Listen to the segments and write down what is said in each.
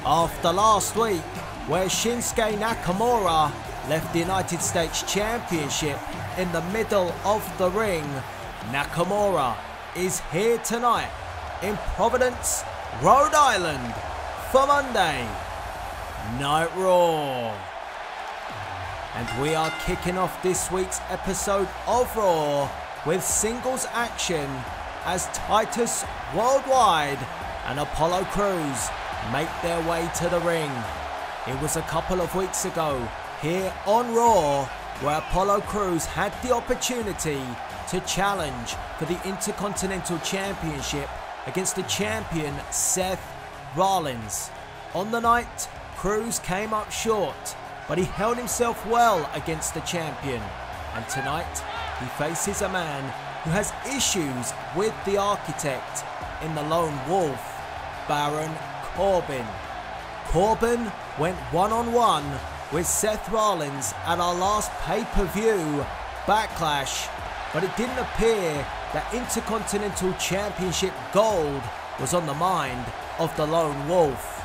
After last week, where Shinsuke Nakamura left the United States Championship in the middle of the ring, Nakamura is here tonight in Providence, Rhode Island for Monday Night Raw. And we are kicking off this week's episode of Raw with singles action as Titus Worldwide and Apollo Crews make their way to the ring. It was a couple of weeks ago here on Raw where Apollo Crews had the opportunity to challenge for the Intercontinental Championship against the champion Seth Rollins. On the night, Crews came up short, but he held himself well against the champion. And tonight, he faces a man who has issues with the Architect in the Lone Wolf, Baron Corbin. Corbin went one-on-one with Seth Rollins at our last pay-per-view, Backlash, but it didn't appear that Intercontinental Championship gold was on the mind of the Lone Wolf,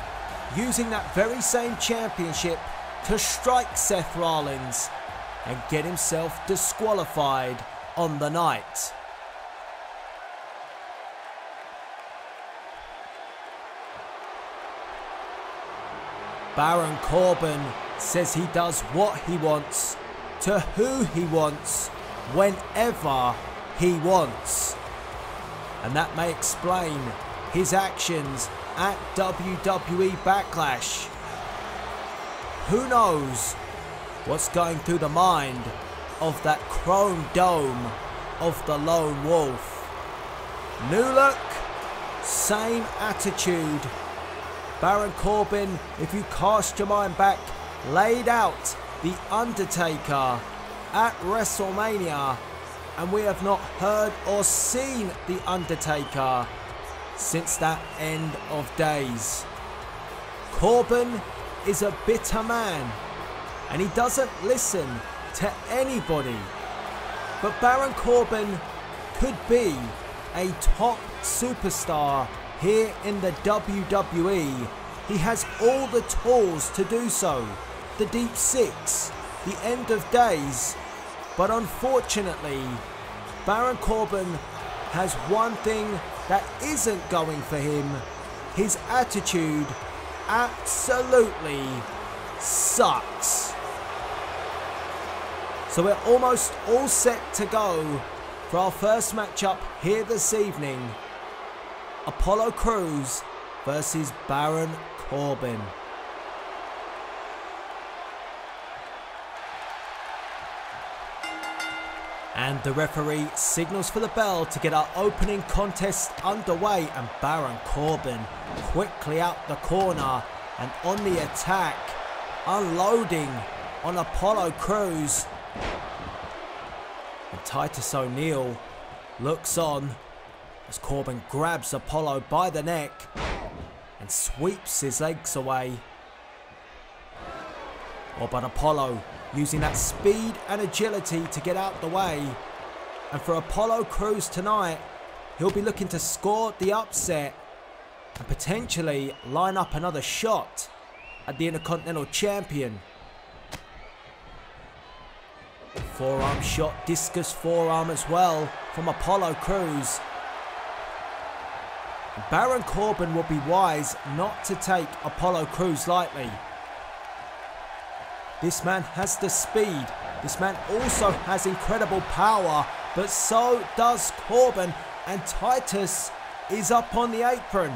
using that very same championship to strike Seth Rollins and get himself disqualified on the night. Baron Corbin says he does what he wants, to who he wants, whenever he wants. And that may explain his actions at WWE Backlash. Who knows what's going through the mind of that chrome dome of the Lone Wolf. New look, same attitude. Baron Corbin, if you cast your mind back, laid out The Undertaker at WrestleMania, and we have not heard or seen The Undertaker since that end of days. Corbin is a bitter man, and he doesn't listen to anybody. But Baron Corbin could be a top superstar here in the WWE. He has all the tools to do so. The Deep Six, the End of Days. But unfortunately, Baron Corbin has one thing that isn't going for him. His attitude absolutely sucks. So we're almost all set to go for our first matchup here this evening. Apollo Crews versus Baron Corbin. And the referee signals for the bell to get our opening contest underway, and Baron Corbin quickly out the corner and on the attack, unloading on Apollo Crews. And Titus O'Neil looks on as Corbin grabs Apollo by the neck and sweeps his legs away. Oh, but Apollo using that speed and agility to get out the way. And for Apollo Crews tonight, he'll be looking to score the upset and potentially line up another shot at the Intercontinental Champion. Forearm shot, discus forearm as well from Apollo Crews. Baron Corbin will be wise not to take Apollo Crews lightly. This man has the speed. This man also has incredible power, but so does Corbin, and Titus is up on the apron.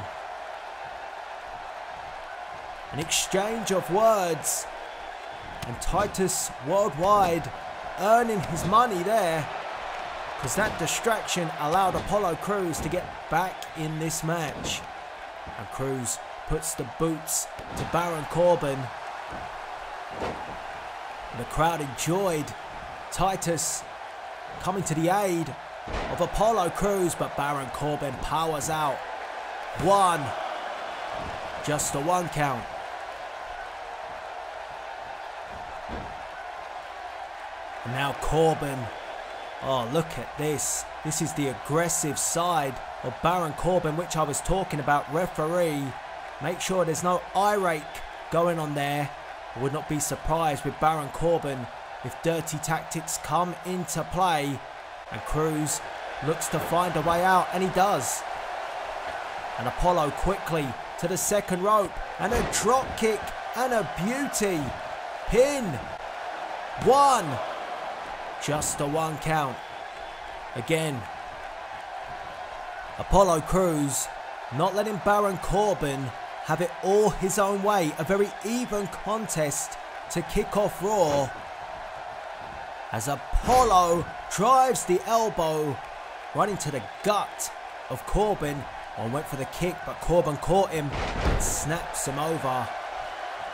An exchange of words, and Titus Worldwide earning his money there, because that distraction allowed Apollo Crews to get back in this match. And Crews puts the boots to Baron Corbin. The crowd enjoyed Titus coming to the aid of Apollo Crews, but Baron Corbin powers out. One. Just a one count. And now Corbin. Oh, look at this. This is the aggressive side of Baron Corbin, which I was talking about. Referee Make sure there's no eye rake going on there. I would not be surprised with Baron Corbin if dirty tactics come into play. And Crews looks to find a way out, and he does. And Apollo quickly to the second rope, and a drop kick, and a beauty. Pin. 1. Just a 1 count. Again, Apollo Crews not letting Baron Corbin have it all his own way. A very even contest to kick off Raw, as Apollo drives the elbow right into the gut of Corbin. One went for the kick, but Corbin caught him and snaps him over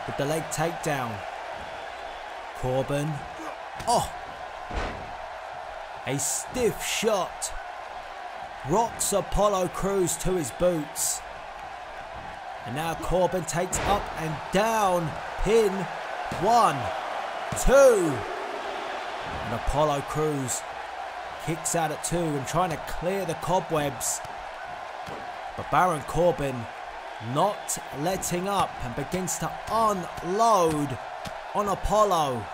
with the leg takedown. Corbin, a stiff shot, rocks Apollo Crews to his boots. And now Corbin takes up and down, pin. 1, 2. And Apollo Crews kicks out at 2 and trying to clear the cobwebs. But Baron Corbin not letting up and begins to unload on Apollo.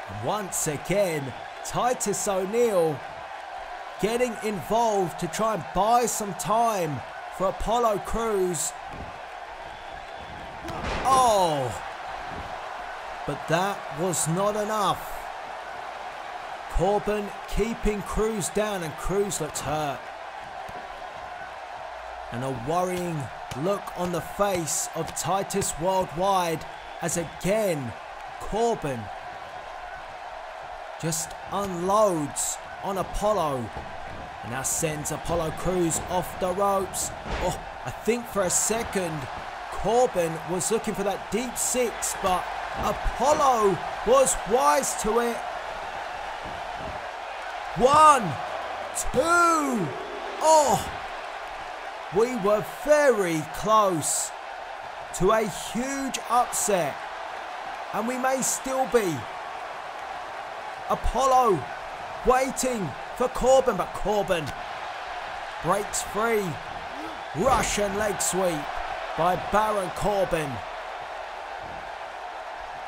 And once again, Titus O'Neil getting involved to try and buy some time for Apollo Crews. But that was not enough. Corbin keeping Crews down, and Crews looks hurt. And a worrying look on the face of Titus Worldwide, as again Corbin just unloads on Apollo. And now sends Apollo Crews off the ropes. I think for a second Corbin was looking for that deep 6, but Apollo was wise to it. 1, 2. We were very close to a huge upset, and we may still be. Apollo waiting for Corbin, but Corbin breaks free. Russian leg sweep by Baron Corbin.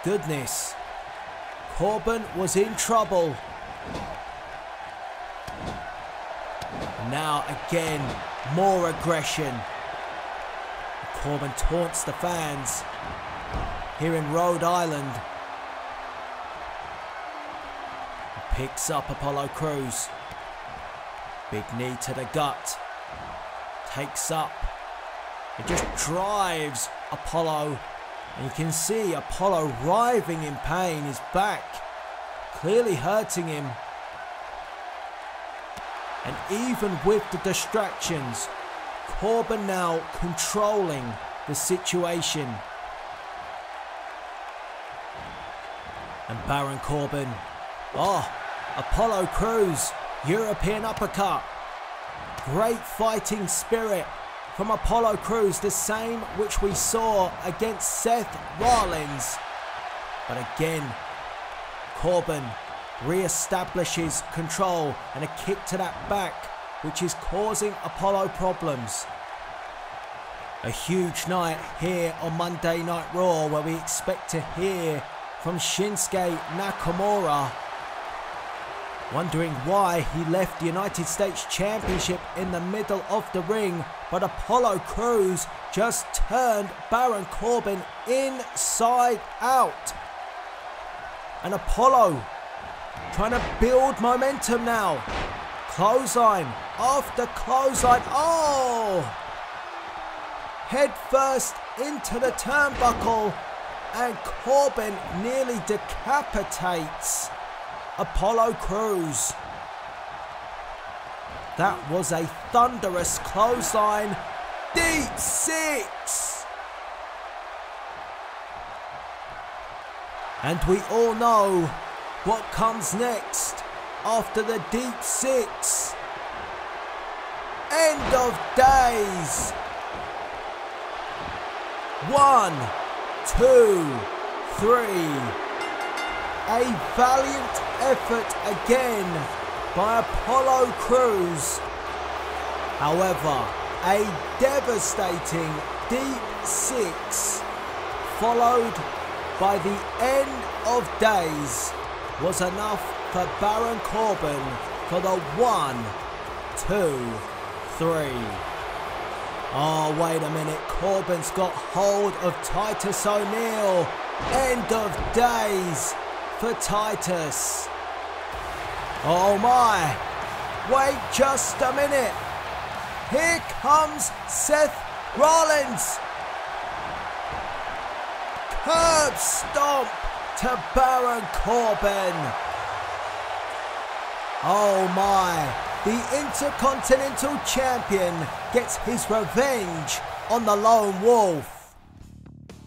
Goodness, Corbin was in trouble. Now again, more aggression. Corbin taunts the fans here in Rhode Island. Picks up Apollo Crews. Big knee to the gut. Takes up. It just drives Apollo. And you can see Apollo writhing in pain. His back clearly hurting him. And even with the distractions, Corbin now controlling the situation. And Baron Corbin. Apollo Crews, European uppercut. Great fighting spirit from Apollo Crews, the same which we saw against Seth Rollins. But again, Corbin re-establishes control, and a kick to that back, which is causing Apollo problems. A huge night here on Monday Night Raw, where we expect to hear from Shinsuke Nakamura, wondering why he left the United States Championship in the middle of the ring, but Apollo Crews just turned Baron Corbin inside out. And Apollo trying to build momentum now. Clothesline after clothesline. Head first into the turnbuckle, and Corbin nearly decapitates Apollo Crews. That was a thunderous clothesline. Deep 6. And we all know what comes next after the deep 6. End of days. 1, 2, 3. A valiant effort again by Apollo Crews. However, A devastating deep six, followed by the end of days, was enough for Baron Corbin for the 1, 2, 3. Oh, wait a minute. Corbin's got hold of Titus O'Neil. End of days for Titus. Oh my. Wait just a minute. Here comes Seth Rollins. Curb stomp to Baron Corbin. Oh my. The Intercontinental Champion gets his revenge on the Lone Wolf.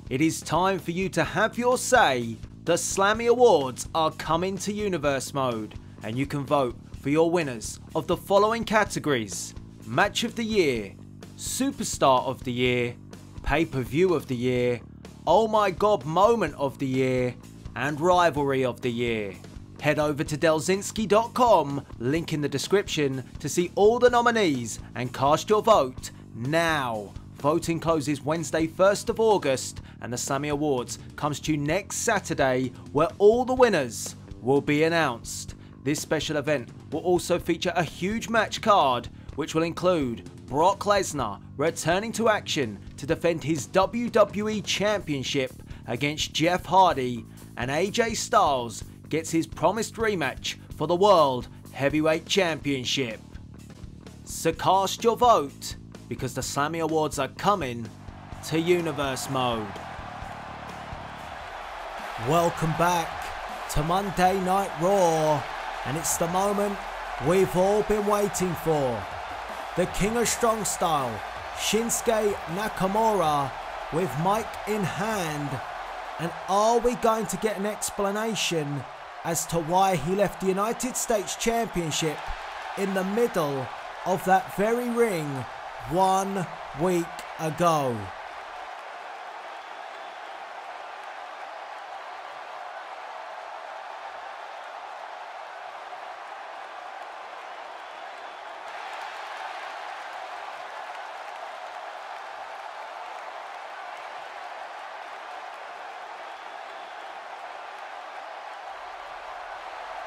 It is time for you to have your say. The Slammy Awards are coming to Universe Mode, and you can vote for your winners of the following categories: Match of the Year, Superstar of the Year, Pay-Per-View of the Year, Oh My God Moment of the Year, and Rivalry of the Year. Head over to delzinski.com, link in the description, to see all the nominees and cast your vote now. Voting closes Wednesday 1st of August, and the Slammy Awards comes to you next Saturday, where all the winners will be announced. This special event will also feature a huge match card, which will include Brock Lesnar returning to action to defend his WWE Championship against Jeff Hardy, and AJ Styles gets his promised rematch for the World Heavyweight Championship. So cast your vote, because the Slammy Awards are coming to Universe Mode. Welcome back to Monday Night Raw, and it's the moment we've all been waiting for. The King of Strong Style, Shinsuke Nakamura, with mic in hand. And are we going to get an explanation as to why he left the United States Championship in the middle of that very ring 1 week ago?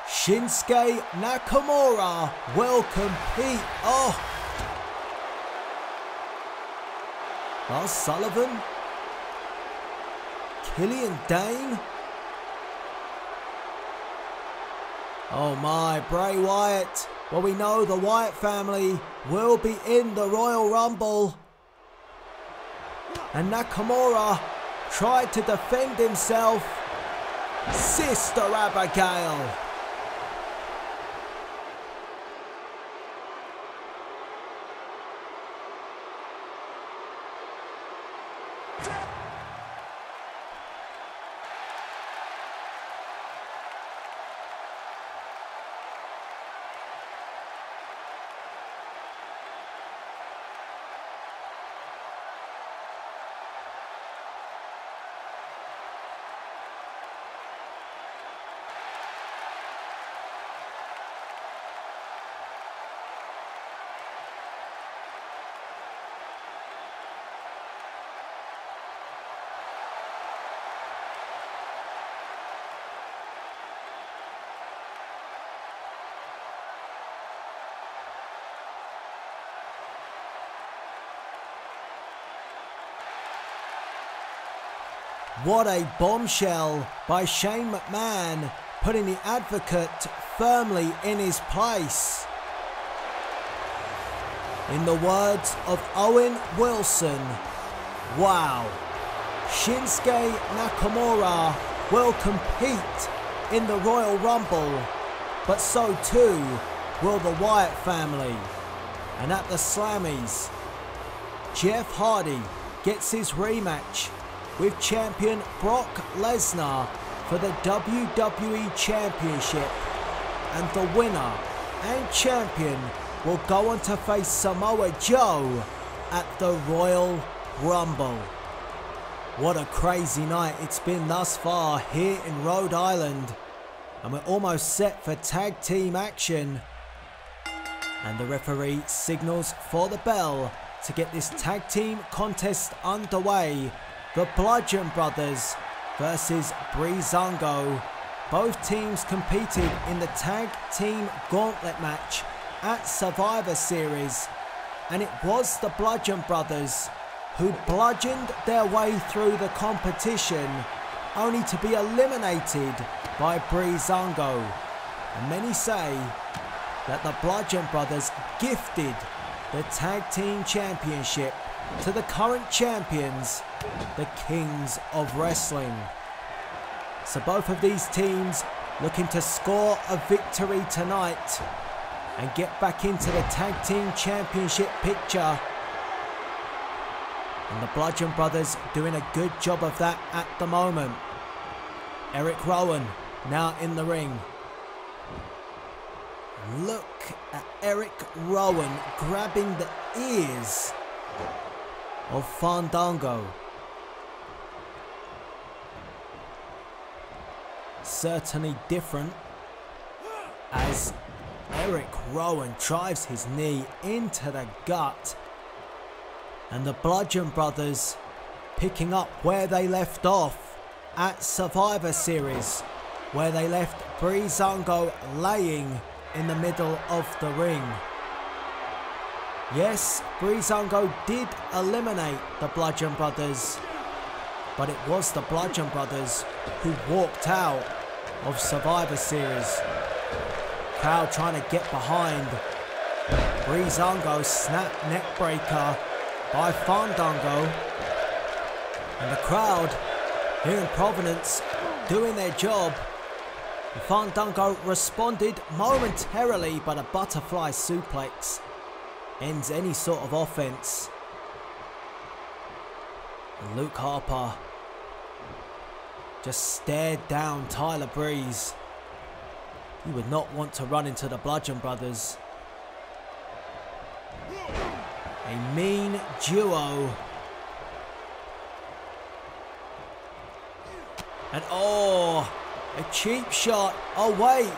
Shinsuke Nakamura will compete. Oh! Lars Sullivan? Killian Dane? Oh my, Bray Wyatt. Well, we know the Wyatt family will be in the Royal Rumble. And Nakamura tried to defend himself. Sister Abigail. What a bombshell by Shane McMahon, putting the Advocate firmly in his place. In the words of Owen Wilson, wow, Shinsuke Nakamura will compete in the Royal Rumble, but so too will the Wyatt family. And at the Slammies, Jeff Hardy gets his rematch with champion Brock Lesnar for the WWE Championship, and the winner and champion will go on to face Samoa Joe at the Royal Rumble. What a crazy night it's been thus far here in Rhode Island, and we're almost set for tag team action. And the referee signals for the bell to get this tag team contest underway. The Bludgeon Brothers versus Breezango. Both teams competed in the tag team gauntlet match at Survivor Series, and it was the Bludgeon Brothers who bludgeoned their way through the competition, only to be eliminated by Breezango. And many say that the Bludgeon Brothers gifted the tag team championship to the current champions, the Kings of Wrestling. So both of these teams looking to score a victory tonight and get back into the tag team championship picture. And the Bludgeon Brothers doing a good job of that at the moment. Eric Rowan now in the ring. Look at Eric Rowan grabbing the ears of Fandango. Certainly different as Eric Rowan drives his knee into the gut. And the Bludgeon Brothers picking up where they left off at Survivor Series, where they left Breezango laying in the middle of the ring. Yes, Breezango did eliminate the Bludgeon Brothers, but it was the Bludgeon Brothers who walked out of Survivor Series. Crowd trying to get behind. Breezango snap neck breaker by Fandango. And the crowd here in Providence doing their job. Fandango responded momentarily, but a butterfly suplex ends any sort of offense. And Luke Harper just stared down Tyler Breeze. He would not want to run into the Bludgeon Brothers. A mean duo. And oh, a cheap shot. Oh wait.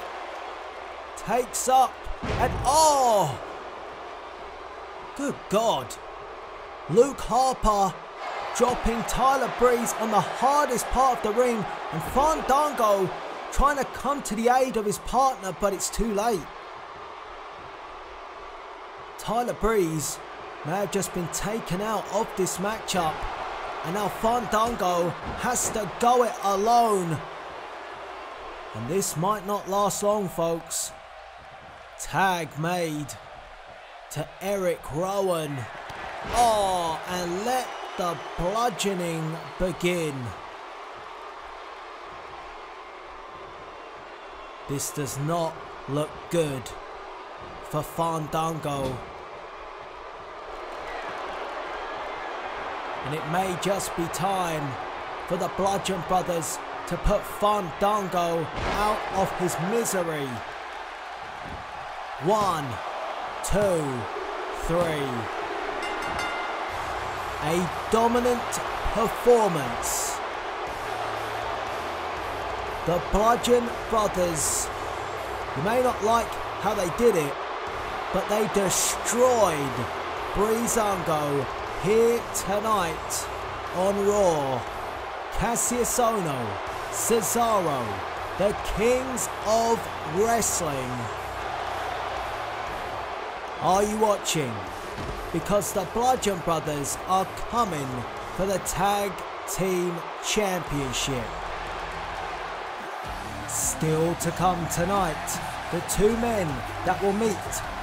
Takes up. And oh. Good God. Luke Harper dropping Tyler Breeze on the hardest part of the ring. And Fandango trying to come to the aid of his partner, but it's too late. Tyler Breeze may have just been taken out of this matchup. And now Fandango has to go it alone. And this might not last long, folks. Tag made to Eric Rowan. Oh, and let the bludgeoning begin. This does not look good for Fandango. And it may just be time for the Bludgeon Brothers to put Fandango out of his misery. 1, 2, 3. A dominant performance. The Bludgeon Brothers, you may not like how they did it, but they destroyed Breezango here tonight on Raw. Cassius Ohno, Cesaro, the Kings of Wrestling. Are you watching? Because the Bludgeon Brothers are coming for the Tag Team Championship. Still to come tonight, the two men that will meet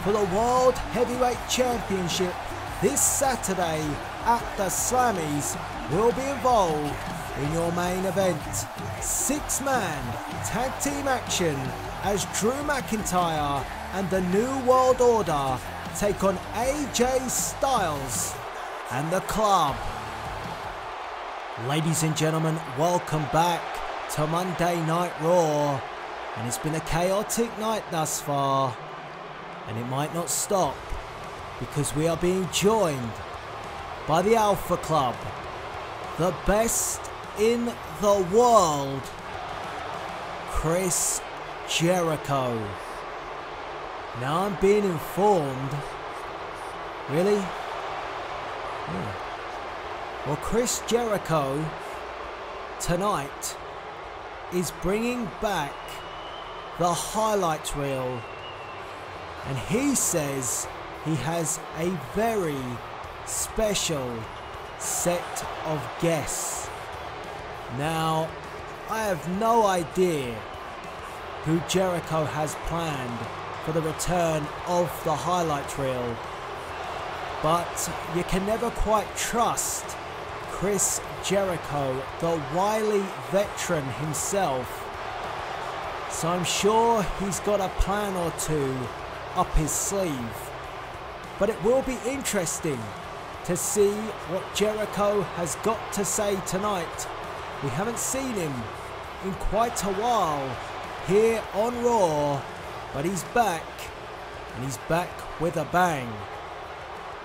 for the World Heavyweight Championship this Saturday at the Slammies will be involved in your main event. 6-man tag team action as Drew McIntyre and the New World Order take on AJ Styles and the Club. Ladies and gentlemen, welcome back to Monday Night Raw. And it's been a chaotic night thus far. And it might not stop, because we are being joined by the Alpha Club, the best in the world, Chris Jericho. Now I'm being informed, really? Well, Chris Jericho tonight is bringing back the highlight reel, and he says he has a very special set of guests. Now, I have no idea who Jericho has planned for the return of the highlight reel, but you can never quite trust Chris Jericho, the wily veteran himself. So I'm sure he's got a plan or two up his sleeve. But it will be interesting to see what Jericho has got to say tonight. We haven't seen him in quite a while here on Raw, but he's back, and he's back with a bang,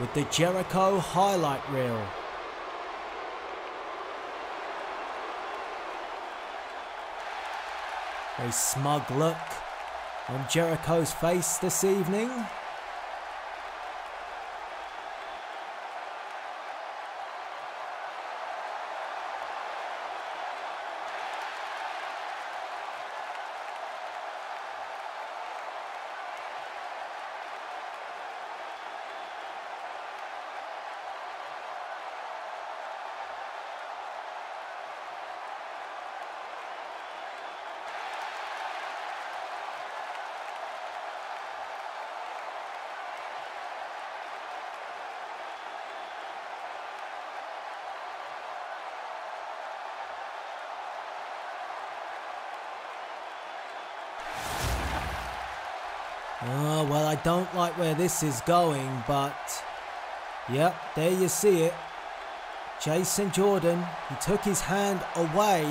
with the Jericho highlight reel. A smug look on Jericho's face this evening. Oh, well, I don't like where this is going, but yep, there you see it. Jason Jordan, he took his hand away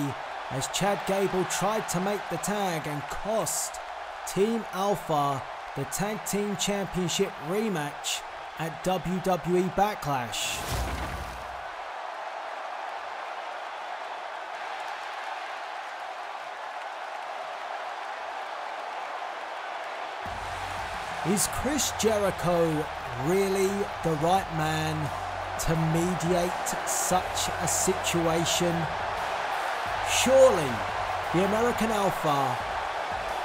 as Chad Gable tried to make the tag and cost Team Alpha the Tag Team Championship rematch at WWE Backlash. Is Chris Jericho really the right man to mediate such a situation? Surely the American Alpha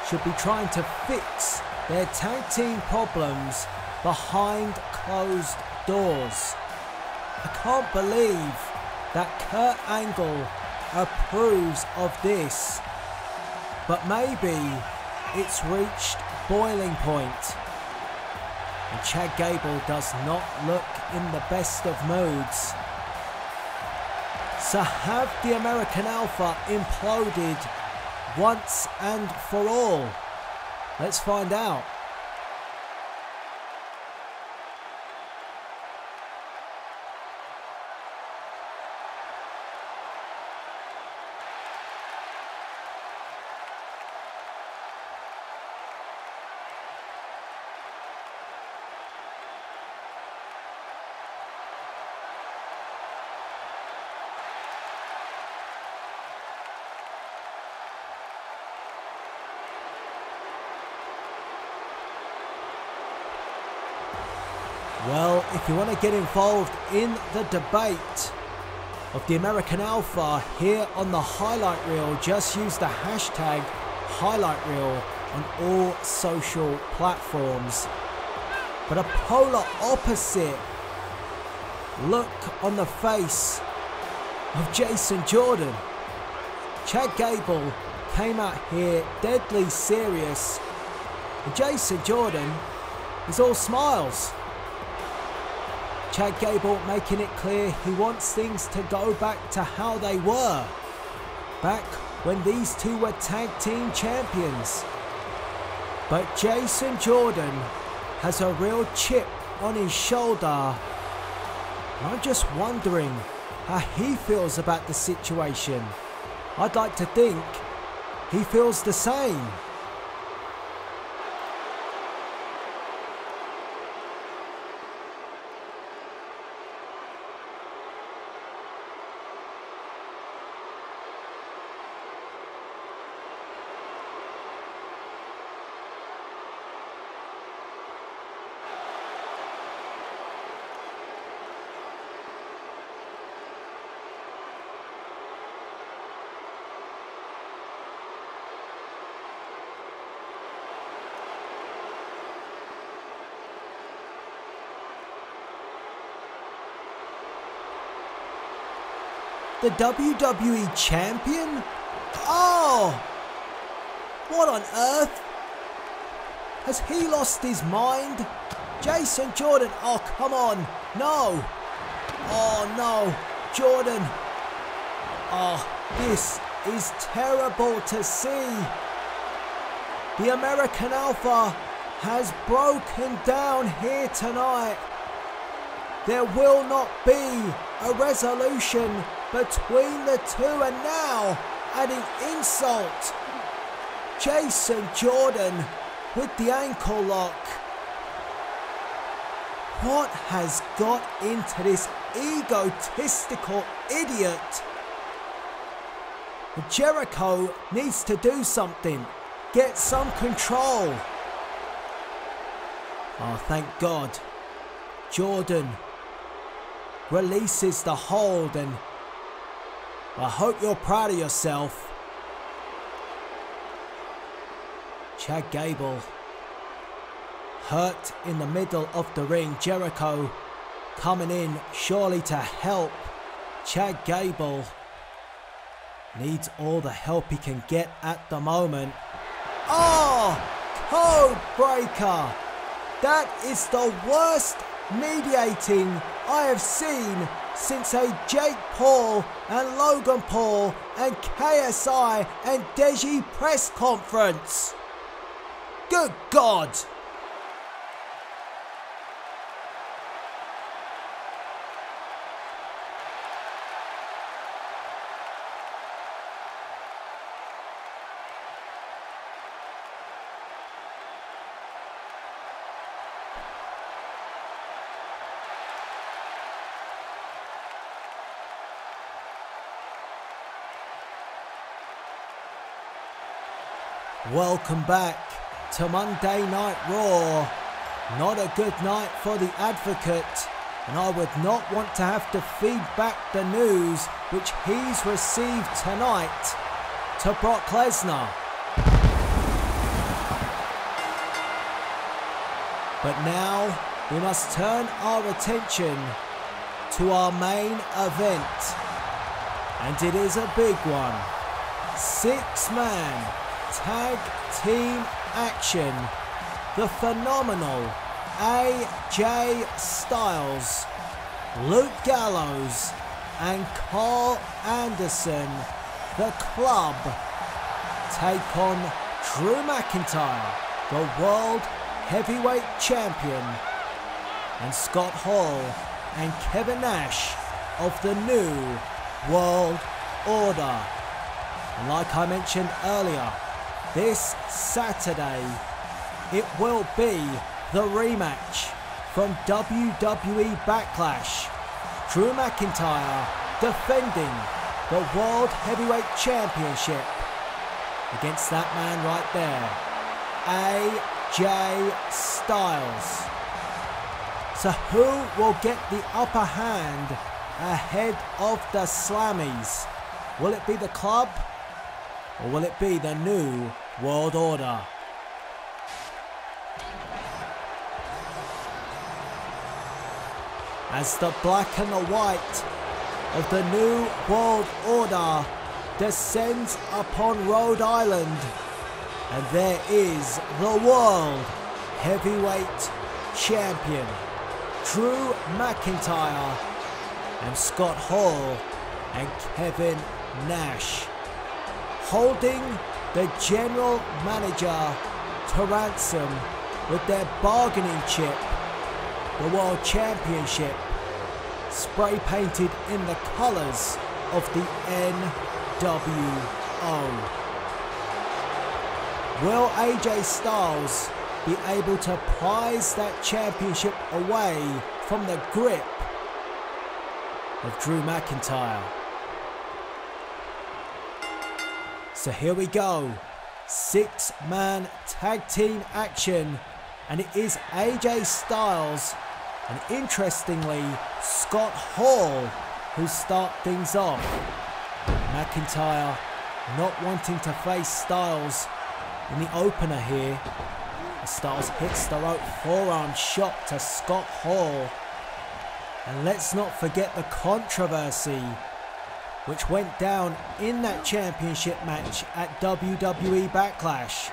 should be trying to fix their tag team problems behind closed doors. I can't believe that Kurt Angle approves of this, but maybe it's reached boiling point. And Chad Gable does not look in the best of moods. So have the American Alpha imploded once and for all? Let's find out. Well, if you want to get involved in the debate of the American Alpha here on the highlight reel, just use the hashtag highlight reel on all social platforms. But a polar opposite look on the face of Jason Jordan. Chad Gable came out here deadly serious, and Jason Jordan is all smiles. Chad Gable making it clear he wants things to go back to how they were, back when these two were tag team champions. But Jason Jordan has a real chip on his shoulder. And I'm just wondering how he feels about the situation. I'd like to think he feels the same. the WWE Champion? Oh! What on earth? Has he lost his mind? Jason Jordan, oh come on, no! Oh no, Jordan! Oh, this is terrible to see. The American Alpha has broken down here tonight. There will not be a resolution between the two, and now adding insult. Jason Jordan with the ankle lock. What has got into this egotistical idiot? Jericho needs to do something. Get some control. Oh, thank God. Jordan releases the hold, and I hope you're proud of yourself. Chad Gable hurt in the middle of the ring. Jericho coming in surely to help. Chad Gable needs all the help he can get at the moment. Oh, code breaker. That is the worst mediating I have seen since a Jake Paul and Logan Paul and KSI and Deji press conference. Good God. Welcome back to Monday Night Raw. Not a good night for the Advocate, and I would not want to have to feed back the news which he's received tonight to Brock Lesnar. But now we must turn our attention to our main event, and it is a big one. 6-man tag team action. The phenomenal AJ Styles, Luke Gallows and Carl Anderson, the Club, take on Drew McIntyre, the World Heavyweight Champion, and Scott Hall and Kevin Nash of the New World Order. And like I mentioned earlier, this Saturday, it will be the rematch from WWE Backlash. Drew McIntyre defending the World Heavyweight Championship against that man right there, AJ Styles. So who will get the upper hand ahead of the Slammies? Will it be the Club? Or will it be the New World Order? As the black and the white of the New World Order descends upon Rhode Island, and there is the World Heavyweight Champion, Drew McIntyre, and Scott Hall and Kevin Nash, holding the general manager to ransom with their bargaining chip, the World Championship, spray painted in the colours of the NWO. Will AJ Styles be able to prize that championship away from the grip of Drew McIntyre? So here we go, 6-man tag team action, and it is AJ Styles and interestingly Scott Hall who start things off. McIntyre not wanting to face Styles in the opener here. Styles hits the rope forearm shot to Scott Hall. And let's not forget the controversy which went down in that championship match at WWE Backlash.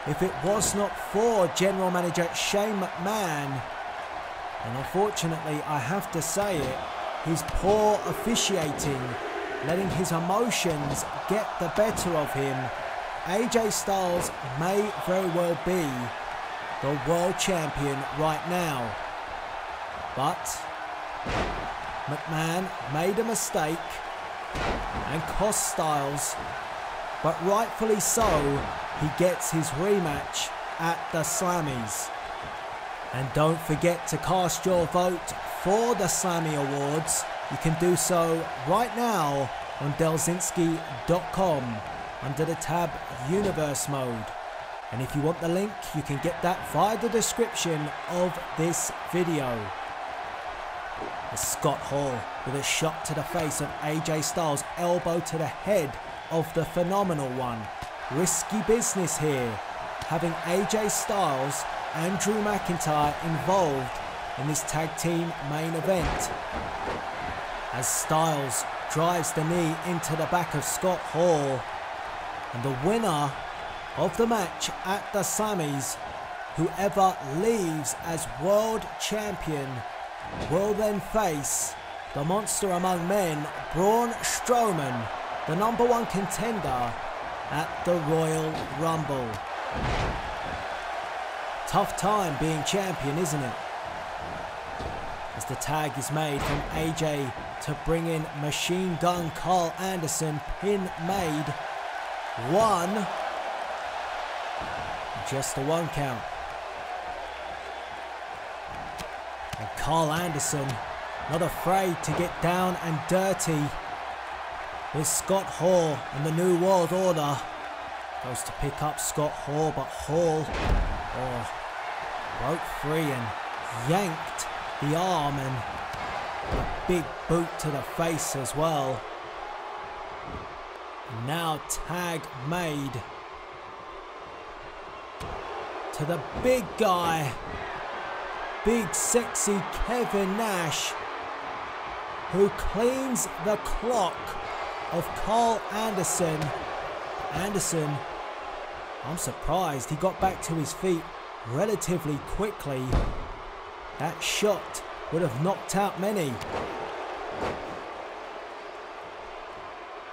If it was not for General Manager Shane McMahon, and unfortunately I have to say it, his poor officiating, letting his emotions get the better of him, AJ Styles may very well be the world champion right now. But McMahon made a mistake and cost Styles, but rightfully so, he gets his rematch at the Slammies. And don't forget to cast your vote for the Slammy Awards. You can do so right now on Delzinski.com under the tab Universe Mode. And if you want the link, you can get that via the description of this video. As Scott Hall with a shot to the face of AJ Styles, elbow to the head of the Phenomenal One. Risky business here, having AJ Styles and Drew McIntyre involved in this tag team main event. As Styles drives the knee into the back of Scott Hall, and the winner of the match at the Slammies, whoever leaves as world champion, will then face the monster among men, Braun Strowman, the #1 contender at the Royal Rumble. Tough time being champion, isn't it? As the tag is made from AJ to bring in Machine Gun Carl Anderson, pin made. 1. Just a 1 count. And Carl Anderson, not afraid to get down and dirty with Scott Hall and the New World Order. Goes to pick up Scott Hall, but Hall broke free and yanked the arm, and a big boot to the face as well. And now tag made to the big guy, big sexy Kevin Nash, who cleans the clock of Carl Anderson. Anderson, I'm surprised he got back to his feet relatively quickly. That shot would have knocked out many.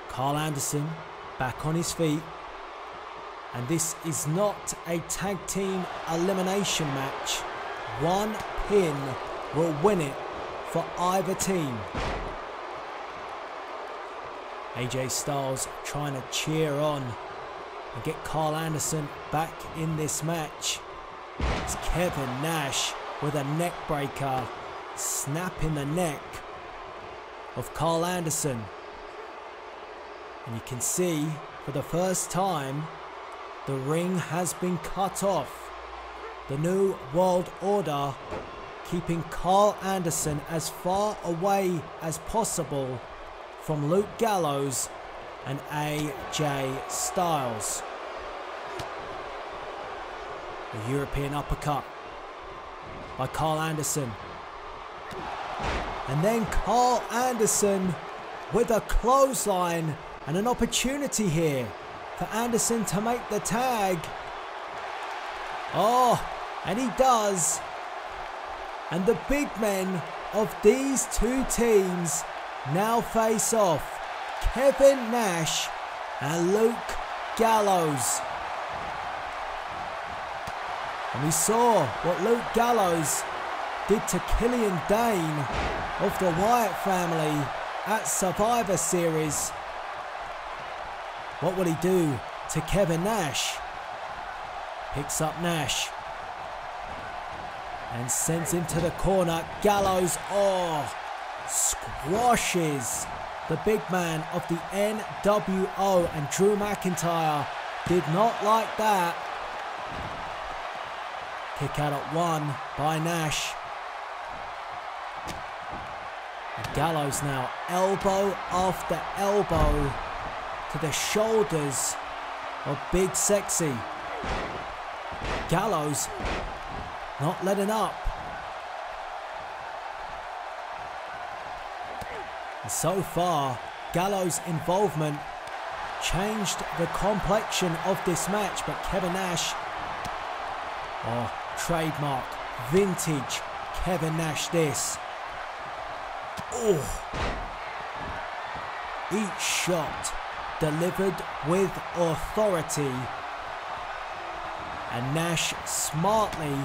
Carl Anderson back on his feet. And this is not a tag team elimination match. 1 pin will win it for either team. AJ Styles trying to cheer on and get Carl Anderson back in this match. It's Kevin Nash with a neck breaker, snapping the neck of Carl Anderson. And you can see for the first time, the ring has been cut off. The New World Order keeping Carl Anderson as far away as possible from Luke Gallows and AJ Styles. A European uppercut by Carl Anderson. And then Carl Anderson with a clothesline, and an opportunity here for Anderson to make the tag. Oh, and he does. And the big men of these two teams now face off. Kevin Nash and Luke Gallows. And we saw what Luke Gallows did to Killian Dane of the Wyatt family at Survivor Series. What will he do to Kevin Nash? Picks up Nash and sends him to the corner. Gallows, squashes the big man of the NWO, and Drew McIntyre did not like that. Kick out at 1 by Nash. And Gallows now elbow after elbow to the shoulders of Big Sexy. Gallows not letting up. And so far, Gallows' involvement changed the complexion of this match, but Kevin Nash, trademark, vintage Kevin Nash this. Each shot delivered with authority, and Nash smartly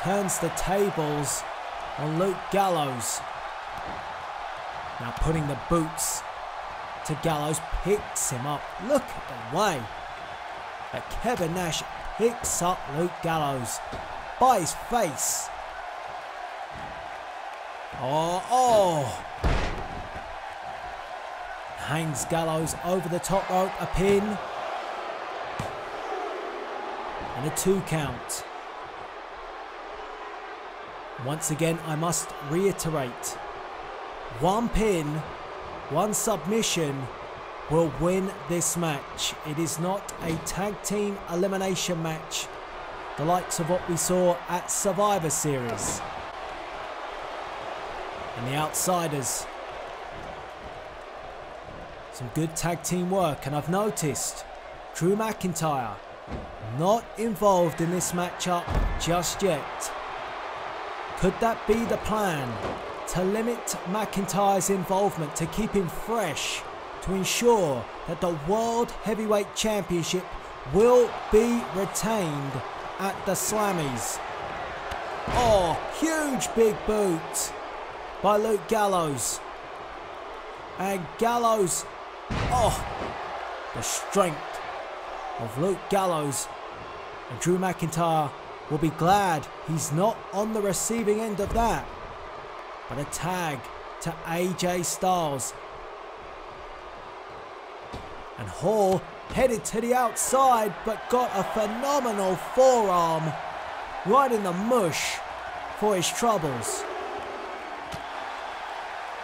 turns the tables on Luke Gallows. Now putting the boots to Gallows, picks him up. Look at the way that Kevin Nash picks up Luke Gallows by his face. Hangs Gallows over the top rope, a pin, and a 2 count. Once again, I must reiterate, 1 pin, 1 submission will win this match. It is not a tag team elimination match, the likes of what we saw at Survivor Series. And the Outsiders, some good tag team work, and I've noticed Drew McIntyre not involved in this matchup just yet. Could that be the plan? To limit McIntyre's involvement, to keep him fresh, to ensure that the World Heavyweight Championship will be retained at the Slammies. Huge big boot by Luke Gallows. And Gallows, the strength of Luke Gallows. And Drew McIntyre will be glad he's not on the receiving end of that. But a tag to AJ Styles. And Hall headed to the outside, but got a phenomenal forearm right in the mush for his troubles.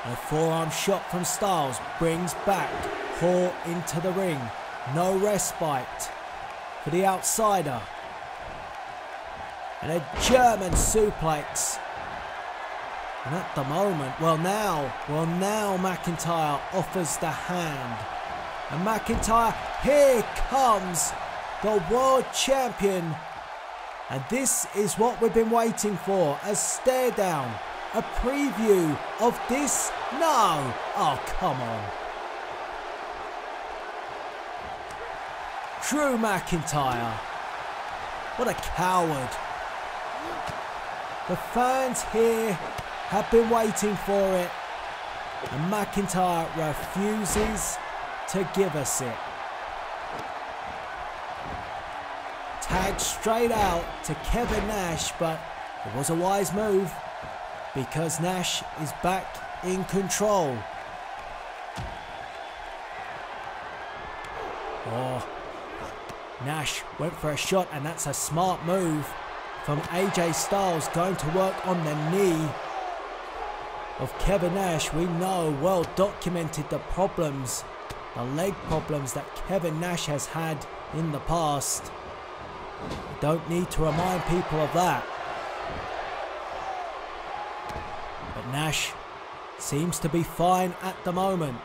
A forearm shot from Styles brings back Hall into the ring. No respite for the outsider. And a German suplex. And at the moment, now McIntyre offers the hand. And McIntyre, here comes the world champion. And this is what we've been waiting for, a stare down, a preview of this. No, come on. Drew McIntyre, what a coward. The fans here have been waiting for it, and McIntyre refuses to give us it. Tag straight out to Kevin Nash, but it was a wise move because Nash is back in control. Nash went for a shot, and that's a smart move from AJ Styles, going to work on the knee of Kevin Nash. We know, well documented, the problems, the leg problems that Kevin Nash has had in the past. I don't need to remind people of that. But Nash seems to be fine at the moment.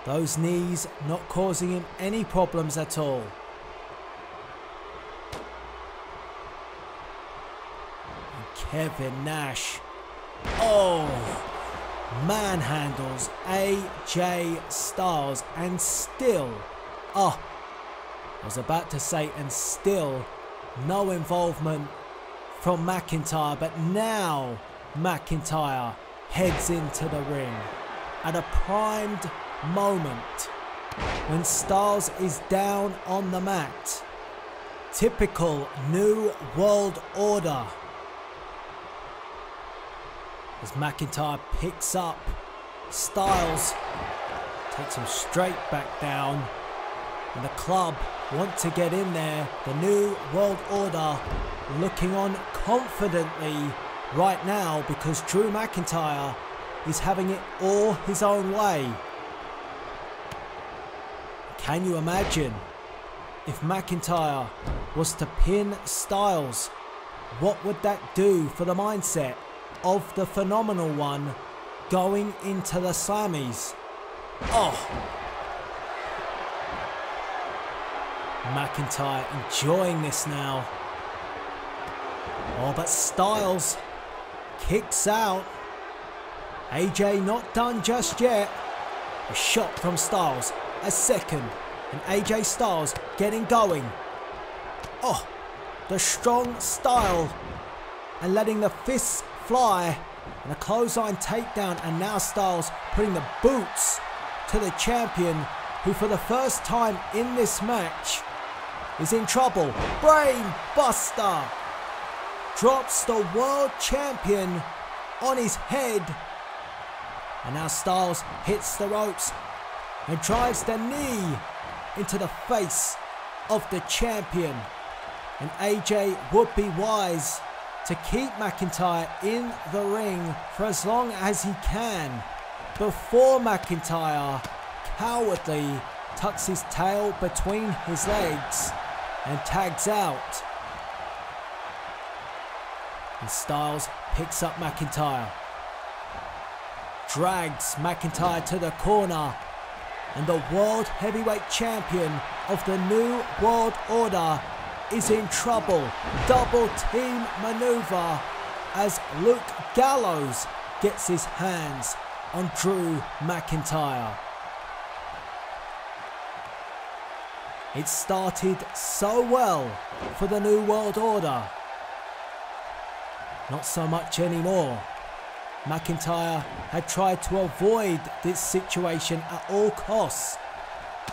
Those knees not causing him any problems at all. Kevin Nash, manhandles AJ Styles, and still, I was about to say, and still no involvement from McIntyre, but now McIntyre heads into the ring at a primed moment when Styles is down on the mat. Typical New World Order. As McIntyre picks up Styles, takes him straight back down, and the club want to get in there. The New World Order looking on confidently right now because Drew McIntyre is having it all his own way. Can you imagine if McIntyre was to pin Styles? What would that do for the mindset of the Phenomenal One going into the Slammies? Oh. McIntyre enjoying this now. Oh, but Styles kicks out. AJ not done just yet. A shot from Styles. A second. And AJ Styles getting going. Oh, the strong style. And letting the fists fly. And a clothesline takedown. And now Styles putting the boots to the champion, who for the first time in this match is in trouble. Brain Buster. Drops the world champion on his head. And now Styles hits the ropes and drives the knee into the face of the champion. And AJ would be wise to keep McIntyre in the ring for as long as he can before McIntyre cowardly tucks his tail between his legs and tags out. And Styles picks up McIntyre, drags McIntyre to the corner, and the World Heavyweight Champion of the New World Order is in trouble. Double team maneuver as Luke Gallows gets his hands on Drew McIntyre. It started so well for the New World Order. Not so much anymore. McIntyre had tried to avoid this situation at all costs,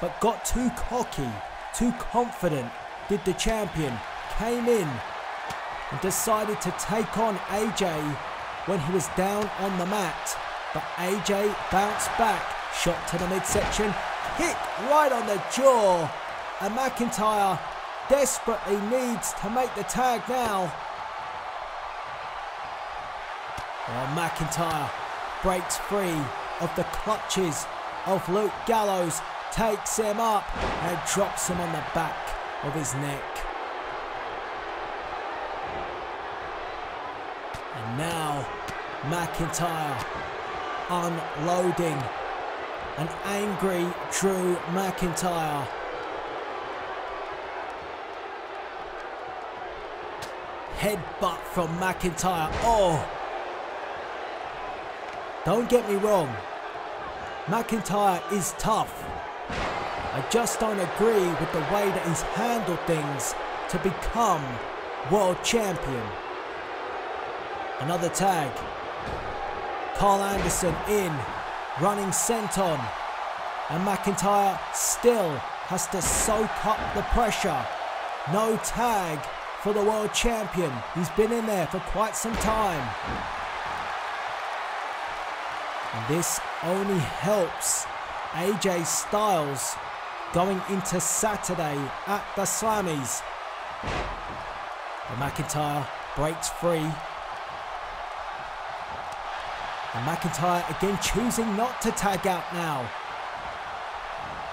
but got too cocky, too confident, did the champion, came in and decided to take on AJ when he was down on the mat. But AJ bounced back, shot to the midsection, kick right on the jaw, and McIntyre desperately needs to make the tag now. Well, McIntyre breaks free of the clutches of Luke Gallows, takes him up and drops him on the back of his neck. And now McIntyre unloading an angry Drew McIntyre. Headbutt from McIntyre. Oh! Don't get me wrong, McIntyre is tough. I just don't agree with the way that he's handled things to become world champion. Another tag. Carl Anderson in, running senton. And McIntyre still has to soak up the pressure. No tag for the world champion. He's been in there for quite some time. And this only helps AJ Styles going into Saturday at the Slammies. But McIntyre breaks free. And McIntyre again choosing not to tag out now.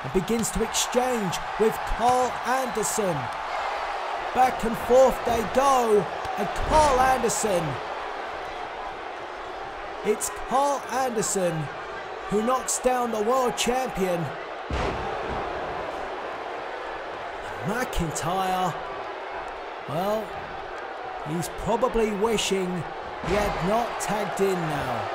And begins to exchange with Carl Anderson. Back and forth they go. And Carl Anderson. It's Carl Anderson who knocks down the world champion. McIntyre, well, he's probably wishing he had not tagged in now.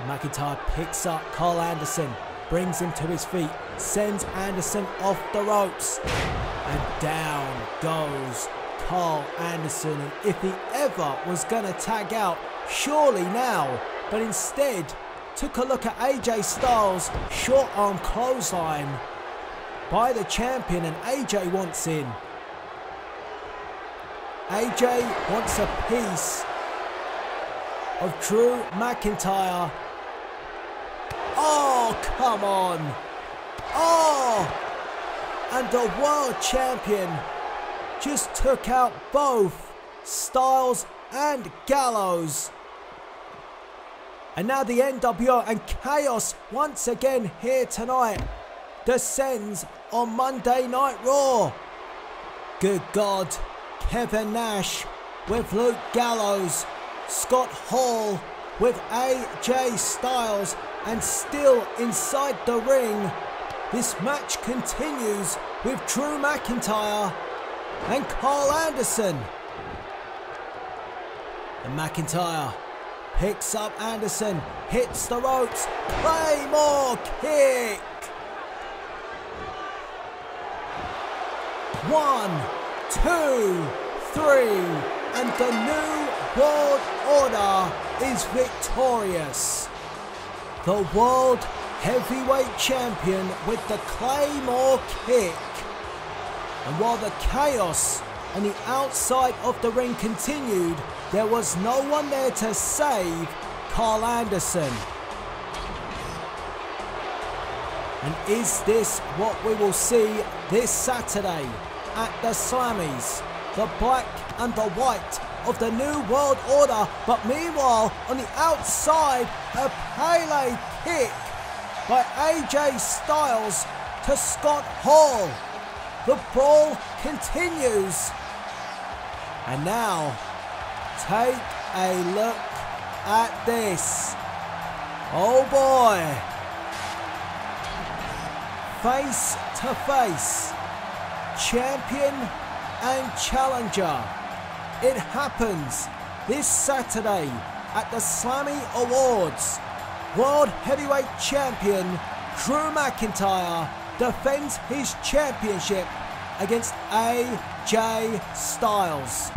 McIntyre picks up Carl Anderson, brings him to his feet, sends Anderson off the ropes, and down goes Carl Anderson. And if he ever was going to tag out, surely now, but instead took a look at AJ Styles' short arm clothesline by the champion, and AJ wants in. AJ wants a piece of Drew McIntyre. Oh, come on. Oh, and the world champion just took out both Styles and Gallows. And now the NWO and Chaos once again here tonight descends on Monday Night Raw. Good God, Kevin Nash with Luke Gallows, Scott Hall with AJ Styles, and still inside the ring, this match continues with Drew McIntyre and Carl Anderson. And McIntyre picks up Anderson, hits the ropes, Claymore kick. 1, 2, 3, and the New World Order is victorious. The World Heavyweight Champion with the Claymore kick. And while the chaos on the outside of the ring continued, there was no one there to save Carl Anderson. And is this what we will see this Saturday at the Slammies? The black and the white of the New World Order, but meanwhile on the outside, a Pele kick by AJ Styles to Scott Hall. The brawl continues. And now, take a look at this. Oh boy. Face to face. Champion and challenger. It happens this Saturday at the Slammy Awards. World Heavyweight Champion Drew McIntyre defends his championship against AJ Styles.